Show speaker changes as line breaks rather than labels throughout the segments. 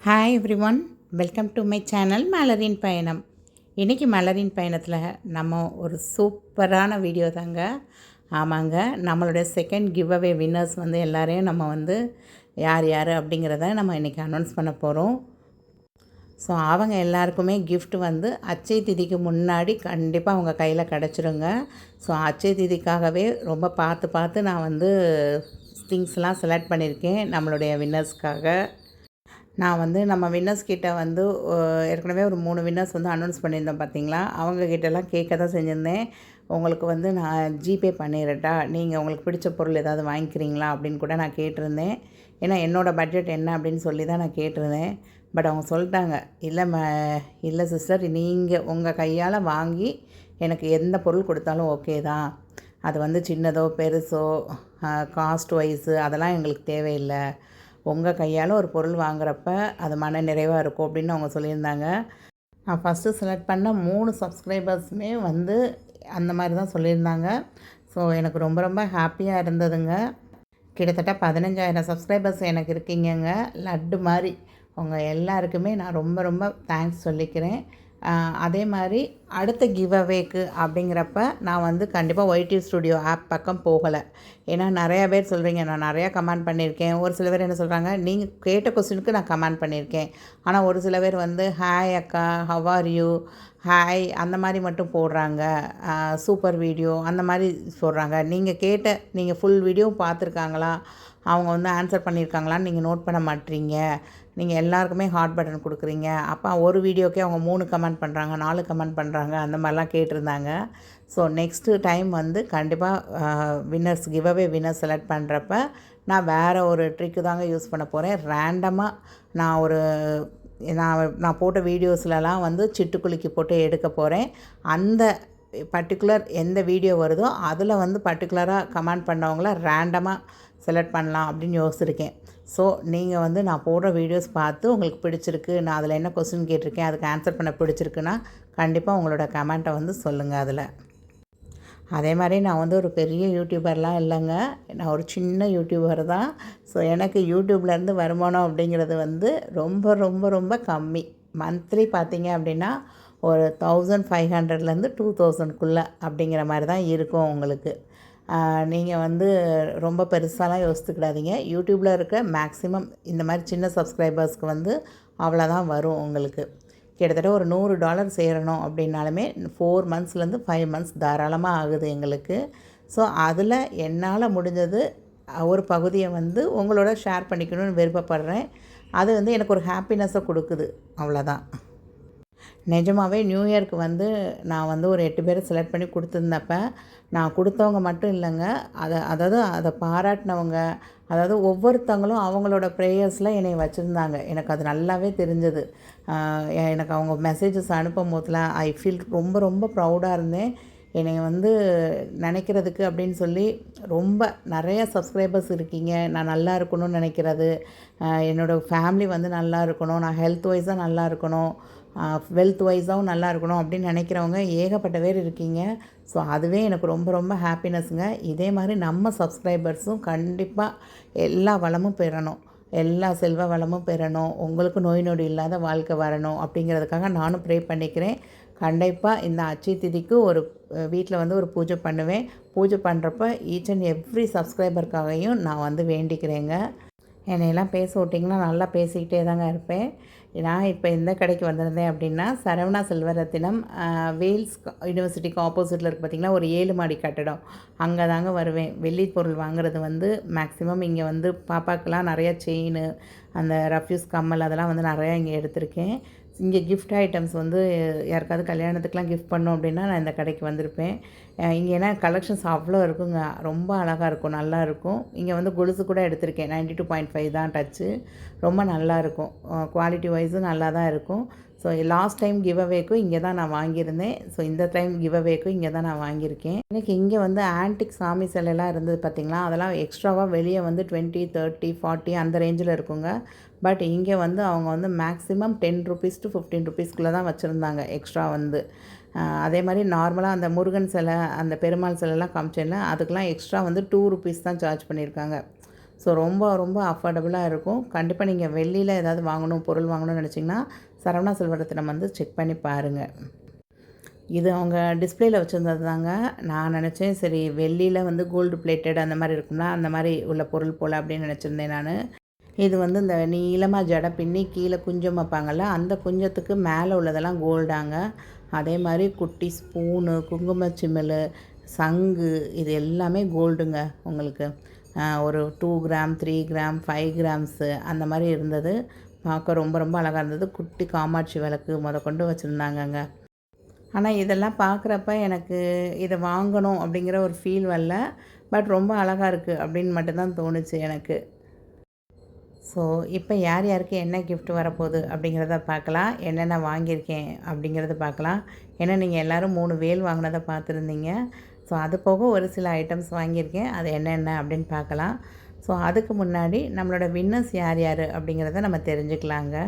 Hi every one, welcome to my channel மலரின் பயணம். இன்றைக்கி மலரின் பயணத்தில் நம்ம ஒரு சூப்பரான வீடியோ தாங்க. ஆமாங்க, நம்மளுடைய செகண்ட் கிவ் அவே வின்னர்ஸ் எல்லாரையும் நம்ம யார் யார் அப்படிங்கிறத நம்ம இன்றைக்கி அனௌன்ஸ் பண்ண போகிறோம். ஸோ அவங்க எல்லாருக்குமே கிஃப்ட் அச்சய திதிக்கு முன்னாடி கண்டிப்பாக அவங்க கையில் கிடச்சிருங்க. ஸோ அச்சய திதிக்காகவே ரொம்ப பார்த்து நான் திங்ஸ்லாம் செலக்ட் பண்ணியிருக்கேன் நம்மளுடைய வின்னர்ஸ்க்காக. நான் நம்ம வின்னர்ஸ் கிட்ட ஏற்கனவே ஒரு 3 வின்னர்ஸ் அனௌன்ஸ் பண்ணியிருந்தேன் பார்த்தீங்களா. அவங்கக்கிட்டலாம் கேட்க தான் செஞ்சுருந்தேன். உங்களுக்கு நான் ஜிபே பண்ணிடட்டா, நீங்கள் உங்களுக்கு பிடிச்ச பொருள் ஏதாவது வாங்கிக்கிறீங்களா அப்படின்னு கூட நான் கேட்டிருந்தேன். ஏன்னா என்னோடய பட்ஜெட் என்ன அப்படின்னு சொல்லி தான் நான் கேட்டிருந்தேன். பட் அவங்க சொல்லிட்டாங்க, இல்லை சிஸ்டர், நீங்கள் உங்கள் கையால் வாங்கி எனக்கு எந்த பொருள் கொடுத்தாலும் ஓகே தான். அது சின்னதோ பெருசோ காஸ்ட் வைஸு அதெல்லாம் எங்களுக்கு தேவையில்லை. உங்கள் கையால் ஒரு பொருள் வாங்குறப்ப அது மன நிறைவாக இருக்கும் அப்படின்னு அவங்க சொல்லியிருந்தாங்க. நான் ஃபஸ்ட்டு செலக்ட் பண்ண 3 சப்ஸ்கிரைபர்ஸுமே அந்த மாதிரி தான் சொல்லியிருந்தாங்க. ஸோ எனக்கு ரொம்ப ரொம்ப ஹாப்பியாக இருந்ததுங்க. கிட்டத்தட்ட 15,000 சப்ஸ்கிரைபர்ஸ் எனக்கு இருக்கீங்கங்க. லட்டு மாதிரி உங்கள் எல்லாருக்குமே நான் ரொம்ப ரொம்ப தேங்க்ஸ் சொல்லிக்கிறேன். அதே மாதிரி அடுத்த கிவ் அவேக்கு அப்படிங்கிறப்ப நான் கண்டிப்பாக ஒய்டி ஸ்டுடியோ ஆப் பக்கம் போகலை. ஏன்னா நிறையா பேர் சொல்கிறீங்க, நான் நிறையா கமெண்ட் பண்ணியிருக்கேன். ஒரு சில பேர் என்ன சொல்கிறாங்க, நீங்கள் கேட்ட கொஸ்டினுக்கு நான் கமெண்ட் பண்ணியிருக்கேன். ஆனால் ஒரு சில பேர் ஹாய் அக்கா, ஹவ் ஆர் யூ, ஹாய் அந்த மாதிரி மட்டும் போடுறாங்க. சூப்பர் வீடியோ அந்த மாதிரி சொல்கிறாங்க. நீங்கள் ஃபுல் வீடியோ பார்த்துருக்காங்களா, அவங்க ஆன்சர் பண்ணியிருக்காங்களான்னு நீங்கள் நோட் பண்ண மாட்டீங்க. நீங்கள் எல்லாருக்குமே ஹார்ட் பட்டன் கொடுக்குறீங்க. அப்போ ஒரு வீடியோக்கே அவங்க 3 கமெண்ட் பண்ணுறாங்க, 4 கமெண்ட் பண்ணுறாங்க, அந்த மாதிரிலாம் கேட்டிருந்தாங்க. ஸோ நெக்ஸ்ட்டு டைம் கண்டிப்பாக winners give away winners select பண்ணுறப்ப நான் வேறு ஒரு ட்ரிக்கு தாங்க யூஸ் பண்ண போகிறேன். ரேண்டமாக நான் போட்ட வீடியோஸ்லலாம் சிட்டுக்குலுக்கி போட்டு எடுக்க போகிறேன். அந்த பர்டிகுலர் எந்த வீடியோ வருதோ அதில் பர்டிகுலராக கமெண்ட் பண்ணவங்கள ரேண்டமாக செலக்ட் பண்ணலாம் அப்படின்னு யோசிச்சிருக்கேன். ஸோ நீங்கள் நான் போடுற வீடியோஸ் பார்த்து உங்களுக்கு பிடிச்சிருக்கு, நான் அதில் என்ன கொஸ்டின் கேட்டிருக்கேன் அதுக்கு ஆன்சர் பண்ண பிடிச்சிருக்குன்னா கண்டிப்பாக உங்களோட கமெண்ட்டை சொல்லுங்கள் அதில். அதே மாதிரி நான் ஒரு பெரிய யூடியூபர்லாம் இல்லைங்க. நான் ஒரு சின்ன யூடியூபர் தான். ஸோ எனக்கு யூடியூப்லேருந்து வருமானம் அப்படிங்கிறது ரொம்ப ரொம்ப ரொம்ப கம்மி. மந்த்லி பார்த்தீங்க அப்படின்னா ஒரு 1500லேருந்து 2000க்குள்ளே அப்படிங்கிற மாதிரி தான் இருக்கும் உங்களுக்கு. நீங்கள் ரொம்ப பெருசாலாம் யோசித்துக்கிடாதீங்க. யூடியூப்பில் இருக்க மேக்ஸிமம் இந்த மாதிரி சின்ன சப்ஸ்கிரைபர்ஸ்க்கு அவ்வளோதான் வரும் உங்களுக்கு. கிட்டத்தட்ட ஒரு $100 சேரணும் அப்படின்னாலுமே 4 மந்த்ஸ்லேருந்து 5 மந்த்ஸ் தாராளமாக ஆகுது எங்களுக்கு. ஸோ அதில் என்னால் முடிஞ்சது ஒரு பகுதியை உங்களோட ஷேர் பண்ணிக்கணும்னு விருப்பப்படுறேன். அது எனக்கு ஒரு ஹாப்பினஸ்ஸை கொடுக்குது, அவ்வளோதான். நிஜமாகவே நியூ இயர்க்கு நான் ஒரு 8 பேரை செலக்ட் பண்ணி கொடுத்துருந்தப்ப நான் கொடுத்தவங்க மட்டும் இல்லைங்க, அதை பாராட்டினவங்க, அதாவது ஒவ்வொருத்தவங்களும் அவங்களோட ப்ரேயர்ஸில் என்னை வச்சுருந்தாங்க. எனக்கு அது நல்லாவே தெரிஞ்சது. எனக்கு அவங்க மெசேஜஸ் அனுப்பும் போதெல்லாம் ஐ ஃபீல் ரொம்ப ரொம்ப ப்ரௌடாக இருந்தேன். என்னை நினைக்கிறதுக்கு அப்படின்னு சொல்லி ரொம்ப நிறைய சப்ஸ்கிரைபர்ஸ் இருக்கீங்க. நான் நல்லா இருக்கணும்னு நினைக்கிறது, என்னோடய ஃபேமிலி நல்லா இருக்கணும், நான் ஹெல்த் வைஸாக நல்லா இருக்கணும், வெல்த் வைஸாகவும் நல்லா இருக்கணும் அப்படின்னு நினைக்கிறவங்க ஏகப்பட்ட பேர் இருக்கீங்க. ஸோ அதுவே எனக்கு ரொம்ப ரொம்ப ஹாப்பினஸ்ங்க. இதே மாதிரி நம்ம சப்ஸ்கிரைபர்ஸும் கண்டிப்பாக எல்லா வளமும் பெறணும், எல்லா செல்வ வளமும் பெறணும், உங்களுக்கு நோய் நொடி இல்லாத வாழ்க்கை வரணும் அப்படிங்கிறதுக்காக நானும் ப்ரே பண்ணிக்கிறேன். கண்டிப்பாக இந்த அச்சய திதிக்கு ஒரு வீட்டில் ஒரு பூஜை பண்ணுவேன். பூஜை பண்ணுறப்ப ஈச் அண்ட் எவ்ரி சப்ஸ்கிரைபருக்காகவும் நான் வேண்டிக்கிறேங்க. என்னையெல்லாம் பேச விட்டிங்கன்னா நல்லா பேசிக்கிட்டே தாங்க இருப்பேன். நான் இப்போ எந்த கடைக்கு வந்திருந்தேன் அப்படின்னா, சரவணா செல்வரத்தினம் வேல்ஸ் யூனிவர்சிட்டிக்கு ஆப்போசிட்டில் இருக்குது பார்த்திங்களா, ஒரு 7 மாடி கட்டடம், அங்கே தாங்க வருவேன். வெள்ளி பொருள் வாங்குறது மேக்ஸிமம் இங்கே பாப்பாக்கெலாம் நிறையா செயின், அந்த ரஃப்யூஸ் கம்மல் அதெல்லாம் நிறையா இங்கே எடுத்திருக்கேன். இங்கே கிஃப்ட் ஐட்டம்ஸ் யாருக்காவது கல்யாணத்துக்குலாம் கிஃப்ட் பண்ணோம் அப்படின்னா நான் இந்த கடைக்கு வந்திருப்பேன். இங்கே ஏன்னா கலெக்ஷன்ஸ் அவ்வளோ இருக்குங்க, ரொம்ப அழகாக இருக்கும், நல்லா இருக்கும். இங்கே கொலுசு கூட எடுத்திருக்கேன், 92.5 தான் டச்சு, ரொம்ப நல்லாயிருக்கும், குவாலிட்டி வைஸும் நல்லா தான் இருக்கும். ஸோ லாஸ்ட் டைம் கிவ் அவேக்கும் இங்கே தான் நான் வாங்கியிருந்தேன். ஸோ இந்த டைம் கிவ் அவேக்கும் இங்கே தான் நான் வாங்கியிருக்கேன். எனக்கு இங்கே ஆன்டிக் சாமி சிலையெல்லாம் இருந்தது பார்த்திங்களா, அதெல்லாம் எக்ஸ்ட்ராவாக வெளியே 20, 30, 40 அந்த ரேஞ்சில் இருக்குங்க. பட் இங்கே அவங்க மேக்ஸிமம் 10 ருபீஸ் to 15 ருபீஸ்க்குள்ளே தான் வச்சுருந்தாங்க எக்ஸ்ட்ரா அதே மாதிரி நார்மலாக அந்த முருகன் சிலை, அந்த பெருமாள் சிலைலாம் காமிச்சேன்ல, அதுக்கெலாம் எக்ஸ்ட்ரா 2 ருபீஸ் தான் சார்ஜ் பண்ணியிருக்காங்க. ஸோ ரொம்ப ரொம்ப அஃபோர்டபுளாக இருக்கும். கண்டிப்பாக நீங்கள் வெள்ளியில் ஏதாவது வாங்கணும், பொருள் வாங்கணும்னு நினச்சிங்கன்னா சரவணா செல்வரத்தினம் வந்து செக் பண்ணி பாருங்கள். இது அவங்க டிஸ்பிளேயில் வச்சுருந்தது தாங்க. நான் நினச்சேன் சரி வெள்ளியில் வந்து கோல்டு பிளேட்டட் அந்த மாதிரி இருக்கும்னா அந்த மாதிரி உள்ள பொருள் போல் அப்படின்னு நினச்சிருந்தேன் நான். இது வந்து இந்த நீளமாக ஜடை பின்னி கீழே குஞ்சம் வைப்பாங்கள்ல, அந்த குஞ்சத்துக்கு மேலே உள்ளதெல்லாம் கோல்டாங்க. அதே மாதிரி குட்டி ஸ்பூனு, குங்கும சிமிழ், சங்கு இது எல்லாமே கோல்டுங்க. உங்களுக்கு ஒரு 2 கிராம், 3 கிராம், 5 கிராம்ஸு அந்த மாதிரி இருந்தது. பார்க்க ரொம்ப ரொம்ப அழகாக இருந்தது. குட்டி காமாட்சி விளக்கு கொண்டு வச்சுருந்தாங்கங்க. ஆனால் இதெல்லாம் பார்க்குறப்ப எனக்கு இதை வாங்கணும் அப்படிங்கிற ஒரு ஃபீல் வரல. பட் ரொம்ப அழகாக இருக்குது அப்படின்னு மட்டும்தான் தோணுச்சு எனக்கு. ஸோ இப்போ யார் யாருக்கு என்ன கிஃப்ட் வரப்போகுது அப்படிங்கிறத பார்க்கலாம். என்னென்ன வாங்கியிருக்கேன் அப்படிங்கிறத பார்க்கலாம். ஏன்னா நீங்கள் எல்லோரும் 3 வேல் வாங்கினதை பார்த்துருந்தீங்க. ஸோ அது போக ஒரு சில ஐட்டம்ஸ் வாங்கியிருக்கேன். அது என்னென்ன அப்படின்னு பார்க்கலாம். ஸோ அதுக்கு முன்னாடி நம்மளோட வின்னர்ஸ் யார் யார் அப்படிங்கிறத நம்ம தெரிஞ்சுக்கலாங்க.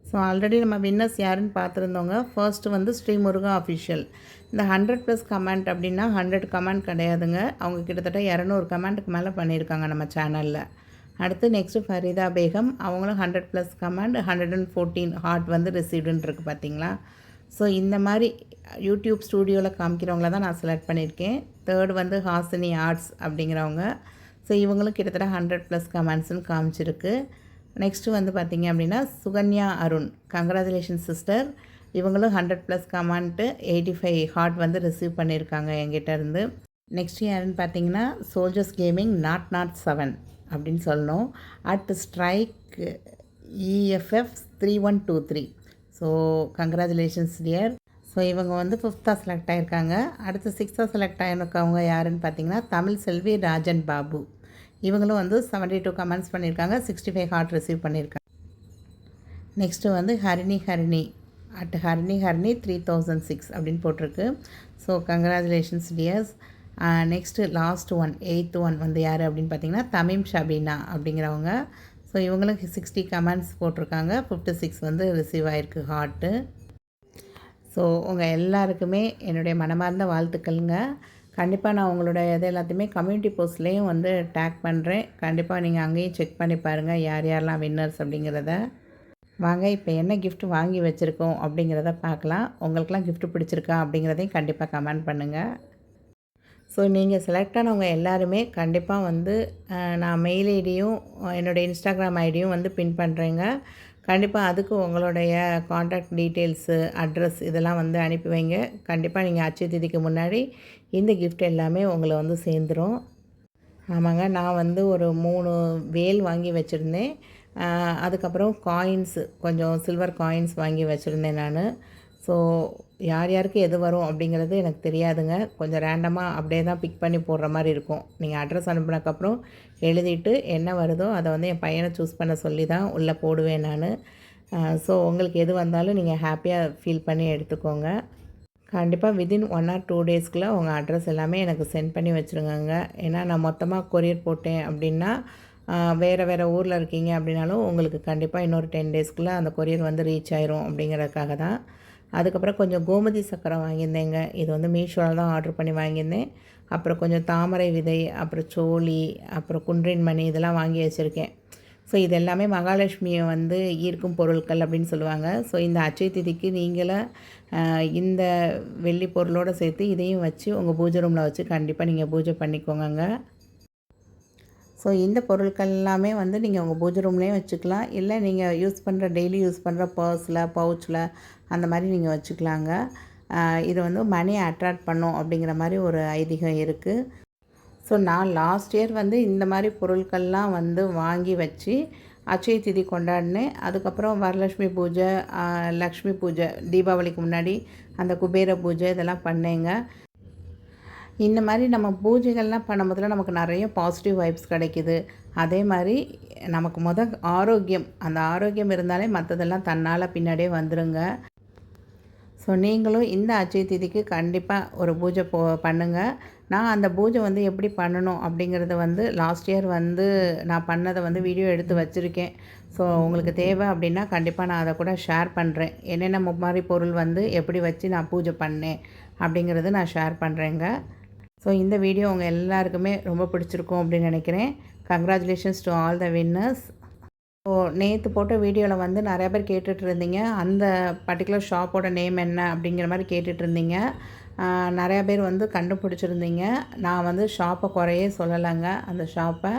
ஸோ ஆல்ரெடி நம்ம வின்னர்ஸ் யாருன்னு பார்த்துருந்தோங்க. ஃபர்ஸ்ட்டு வந்து ஸ்ரீமுருகா அஃபிஷியல். இந்த 100+ கமெண்ட் அப்படின்னா 100 கமெண்ட் கிடையாதுங்க. அவங்க கிட்டத்தட்ட 200 கமெண்ட்டுக்கு மேலே பண்ணியிருக்காங்க நம்ம சேனலில். அடுத்து நெக்ஸ்ட்டு ஃபரீதா பேகம். அவங்களும் 100+ கமெண்ட், 114 ஹார்ட் வந்து ரிசீவ்டுன்னு இருக்குது பார்த்தீங்களா. ஸோ இந்த மாதிரி யூடியூப் ஸ்டூடியோவில் காமிக்கிறவங்கள தான் நான் செலக்ட் பண்ணியிருக்கேன். தேர்ட் வந்து ஹாசினி ஆர்ட்ஸ் அப்படிங்கிறவங்க. ஸோ இவங்களும் கிட்டத்தட்ட 100+ கமெண்ட்ஸ்னு காமிச்சிருக்கு. நெக்ஸ்ட்டு வந்து பார்த்திங்க அப்படின்னா சுகன்யா அருண். Congratulation sister. இவங்களும் 100+ கமெண்ட்டு, 85 ஹார்ட் வந்து ரிசீவ் பண்ணியிருக்காங்க என்கிட்ட இருந்து. நெக்ஸ்ட் யாருன்னு பார்த்தீங்கன்னா சோல்ஜர்ஸ் கேமிங் 007 அப்படின்னு சொல்லணும். At strike EFF 3123. So congratulations dear. So இவங்க வந்து 5th செலக்ட் ஆகியிருக்காங்க. அடுத்து 6th செலக்ட் ஆகிருக்கவங்க யாருன்னு பார்த்தீங்கன்னா தமிழ் செல்வி ராஜன் பாபு. இவங்களும் வந்து 72 கமெண்ட்ஸ் பண்ணியிருக்காங்க, 65 ஹார்ட் ரிசீவ் பண்ணியிருக்காங்க. நெக்ஸ்ட்டு வந்து ஹரிணி அட் ஹரிணி 3006 அப்படின்னு போட்டிருக்கு. So congratulations dears. Next last one 8th one வந்து யார் அப்படின்னு பார்த்தீங்கன்னா தமீம் ஷபீனா அப்படிங்கிறவங்க. ஸோ இவங்களும் 60 கமெண்ட்ஸ் போட்டிருக்காங்க, 56 வந்து ரிசீவ் ஆகிருக்கு ஹார்ட்டு. ஸோ உங்கள் எல்லாருக்குமே என்னுடைய மனமார்ந்த வாழ்த்துக்கள்ங்க. கண்டிப்பாக நான் உங்களோட எல்லாத்தையுமே கம்யூனிட்டி போஸ்ட்லேயும் வந்து டேக் பண்ணுறேன். கண்டிப்பாக நீங்கள் அங்கேயும் செக் பண்ணி பாருங்கள் யார் யாரெல்லாம் வின்னர்ஸ் அப்படிங்கிறத. வாங்க இப்போ என்ன கிஃப்ட் வாங்கி வச்சுருக்கோம் அப்படிங்கிறத பார்க்கலாம். உங்களுக்கெல்லாம் கிஃப்ட் பிடிச்சிருக்கா அப்படிங்கிறதையும் கண்டிப்பாக கமெண்ட் பண்ணுங்கள். ஸோ நீங்கள் செலக்ட் ஆனவங்க எல்லாருமே கண்டிப்பாக வந்து நான் மெயில் ஐடியும் என்னோடய இன்ஸ்டாகிராம் ஐடியும் வந்து பின் பண்ணுறேங்க. கண்டிப்பாக அதுக்கு உங்களுடைய காண்டாக்ட் டீட்டெயில்ஸு, அட்ரஸ் இதெல்லாம் வந்து அனுப்பி வைங்க. கண்டிப்பாக நீங்கள் அட்சய திதிக்கு முன்னாடி இந்த கிஃப்ட் எல்லாமே உங்களை வந்து சேர்ந்துடும். ஆமாங்க, நான் வந்து ஒரு 3 வேல் வாங்கி வச்சுருந்தேன். அதுக்கப்புறம் காயின்ஸு, கொஞ்சம் சில்வர் காயின்ஸ் வாங்கி வச்சுருந்தேன் நான். ஸோ யார் யாருக்கு எது வரும் அப்படிங்கிறது எனக்கு தெரியாதுங்க. கொஞ்சம் ரேண்டமாக அப்படியே தான் பிக் பண்ணி போடுற மாதிரி இருக்கும். நீங்கள் அட்ரஸ் அனுப்பினதுக்கப்புறம் எழுதிட்டு என்ன வருதோ அதை வந்து என் பையனை சூஸ் பண்ண சொல்லி தான் உள்ளே போடுவேன் நான். ஸோ உங்களுக்கு எது வந்தாலும் நீங்கள் ஹாப்பியாக ஃபீல் பண்ணி எடுத்துக்கோங்க. கண்டிப்பாக வித்தின் 1 or 2 டேஸ்க்குள்ளே உங்கள் அட்ரஸ் எல்லாமே எனக்கு சென்ட் பண்ணி வச்சுருங்கங்க. ஏன்னா நான் மொத்தமாக கொரியர் போட்டேன் அப்படின்னா வேறு ஊரில் இருக்கீங்க அப்படின்னாலும் உங்களுக்கு கண்டிப்பாக இன்னொரு 10 டேஸ்க்குள்ளே அந்த கொரியர் வந்து ரீச் ஆயிரும் அப்படிங்கிறதுக்காக தான். அதுக்கப்புறம் கொஞ்சம் கோமதி சக்கரம் வாங்கியிருந்தேங்க. இது வந்து மீஷோவில் தான் ஆர்டர் பண்ணி வாங்கியிருந்தேன். அப்புறம் கொஞ்சம் தாமரை விதை, அப்புறம் சோழி, அப்புறம் குன்றின் மணி இதெல்லாம் வாங்கி வச்சுருக்கேன். ஸோ இது எல்லாமே மகாலட்சுமியை வந்து ஈர்க்கும் பொருட்கள் அப்படின்னு சொல்லுவாங்க. ஸோ இந்த அட்சய திதிக்கு நீங்களே இந்த வெள்ளி பொருளோடு சேர்த்து இதையும் வச்சு உங்கள் பூஜை ரூமில் வச்சு கண்டிப்பாக நீங்கள் பூஜை பண்ணிக்கோங்க. ஸோ இந்த பொருட்கள் எல்லாமே வந்து நீங்கள் உங்கள் பூஜை ரூம்லேயும் வச்சுக்கலாம். இல்லை நீங்கள் டெய்லி யூஸ் பண்ணுற பர்ஸில், பவுச்சில் அந்த மாதிரி நீங்கள் வச்சுக்கலாங்க. இது வந்து மணியை அட்ராக்ட் பண்ணும் அப்படிங்கிற மாதிரி ஒரு ஐதீகம் இருக்குது. ஸோ நான் லாஸ்ட் இயர் வந்து இந்த மாதிரி பொருட்கள்லாம் வந்து வாங்கி வச்சு அட்சய திதி கொண்டாடினேன். அதுக்கப்புறம் வரலட்சுமி பூஜை, லக்ஷ்மி பூஜை, தீபாவளிக்கு முன்னாடி அந்த குபேர பூஜை இதெல்லாம் பண்ணேங்க. இந்த மாதிரி நம்ம பூஜைகள்லாம் பண்ணும்போதில் நமக்கு நிறைய பாசிட்டிவ் வைப்ஸ் கிடைக்கிது. அதே மாதிரி நமக்கு ஆரோக்கியம், அந்த ஆரோக்கியம் இருந்தாலே மற்றதெல்லாம் தன்னால் பின்னாடியே வந்துடுங்க. ஸோ நீங்களும் இந்த அட்சய திதிக்கு கண்டிப்பாக ஒரு பூஜை பண்ணுங்கள். நான் அந்த பூஜை வந்து எப்படி பண்ணணும் அப்படிங்கிறத வந்து லாஸ்ட் இயர் வந்து நான் பண்ணதை வந்து வீடியோ எடுத்து வச்சுருக்கேன். ஸோ உங்களுக்கு தேவை அப்படின்னா கண்டிப்பாக நான் அதை கூட ஷேர் பண்ணுறேன். என்னென்ன மாதிரி பொருள் வந்து எப்படி வச்சு நான் பூஜை பண்ணேன் அப்படிங்கிறது நான் ஷேர் பண்ணுறேங்க. ஸோ இந்த வீடியோ உங்கள் எல்லாருக்குமே ரொம்ப பிடிச்சிருக்கும் அப்படின்னு நினைக்கிறேன். Congratulations to all the winners. So நேற்று போட்ட வீடியோவில் வந்து நிறையா பேர் கேட்டுட்ருந்தீங்க, அந்த பர்டிகுலர் ஷாப்போட நேம் என்ன அப்படிங்கிற மாதிரி கேட்டுட்ருந்தீங்க. நிறையா பேர் வந்து கண்டுபிடிச்சிருந்தீங்க. நான் வந்து ஷாப்பை குறையே சொல்லலைங்க. அந்த ஷாப்பை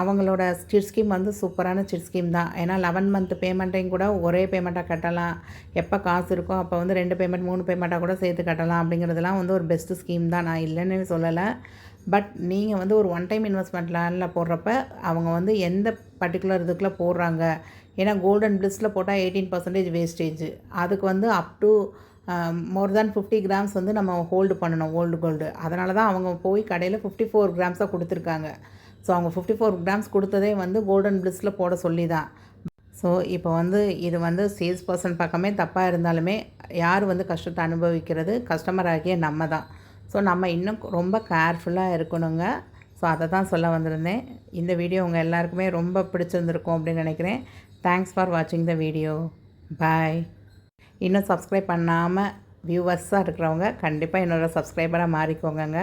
அவங்களோட சிட் ஸ்கீம் வந்து சூப்பரான சிட் ஸ்கீம் தான். ஏன்னா 11 மந்த் பேமெண்ட்டையும் கூட ஒரே பேமெண்ட்டாக கட்டலாம். எப்போ காசு இருக்கோ அப்போ வந்து 2 பேமெண்ட் 3 பேமெண்ட்டாக கூட சேர்த்து கட்டலாம். அப்படிங்கிறதுலாம் வந்து ஒரு பெஸ்ட்டு ஸ்கீம் தான். நான் இல்லைன்னு சொல்லலை. பட் நீங்கள் வந்து ஒரு ஒன் டைம் இன்வெஸ்ட்மெண்ட் பிளானில் போடுறப்ப அவங்க வந்து எந்த பர்டிகுலர் இதுக்குள்ளே போடுறாங்க. ஏன்னா கோல்டன் பிளிஸில் போட்டால் 18% வேஸ்டேஜ். அதுக்கு வந்து up to more than 50 grams வந்து நம்ம ஹோல்டு பண்ணணும், ஓல்டு கோல்டு. அதனால தான் அவங்க போய் கடையில் 54 கிராம்ஸாக கொடுத்துருக்காங்க. ஸோ அவங்க 54 கிராம்ஸ் கொடுத்ததே வந்து கோல்டன் பிளிஸில் போட சொல்லி தான். ஸோ இப்போ வந்து இது வந்து சேல்ஸ் பர்சன் பக்கமே தப்பாக இருந்தாலுமே யார் வந்து கஷ்டத்தை அனுபவிக்கிறது? கஸ்டமர் ஆகிய நம்ம தான். ஸோ நம்ம இன்னும் ரொம்ப கேர்ஃபுல்லாக இருக்கணுங்க. ஸோ அதை தான் சொல்ல வந்திருந்தேன். இந்த வீடியோ உங்கள் எல்லாருக்குமே ரொம்ப பிடிச்சிருந்துருக்கும் அப்படின்னு நினைக்கிறேன். தேங்க்ஸ் ஃபார் வாட்சிங் த வீடியோ. பாய். இன்னும் சப்ஸ்கிரைப் பண்ணாமல் வியூவர்ஸாக இருக்கிறவங்க கண்டிப்பாக என்னோடய சப்ஸ்கிரைபராக மாறிக்கோங்க.